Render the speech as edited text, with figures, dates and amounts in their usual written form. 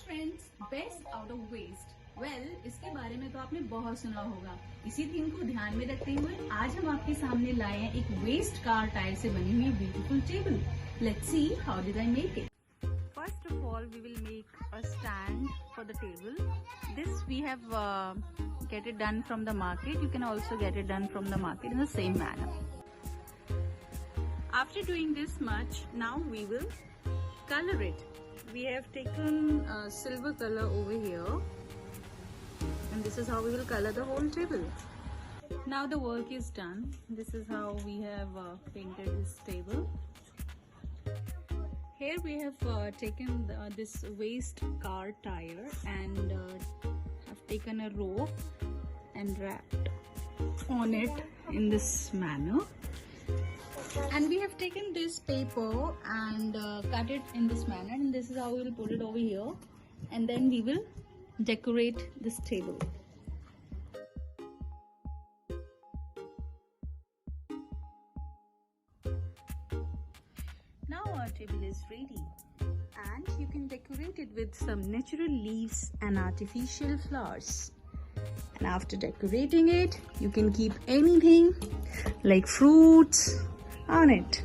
Friends, best out of waste. इसके बारे में तो आपने बहुत सुना होगा। इसी थीम को ध्यान में रखते हुए आज हम आपके सामने लाए हैं एक वेस्ट कार टायर से बनी हुई beautiful table. Let's see how did I make it. First of all, we will make a stand for the table. This we have get it done from the market. You can also get it done from the market in the same manner. After doing this much, now we will color it. We have taken silver color over here, and this is how we will color the whole table. Now the work is done. This is how we have painted this table. Here we have taken this waste car tire and have taken a rope and wrapped on it in this manner. And we have taken this paper and cut it in this manner, and this is how we will put it over here, and then we will decorate this table. Now our table is ready, and you can decorate it with some natural leaves and artificial flowers. And after decorating it, you can keep anything like fruits on it.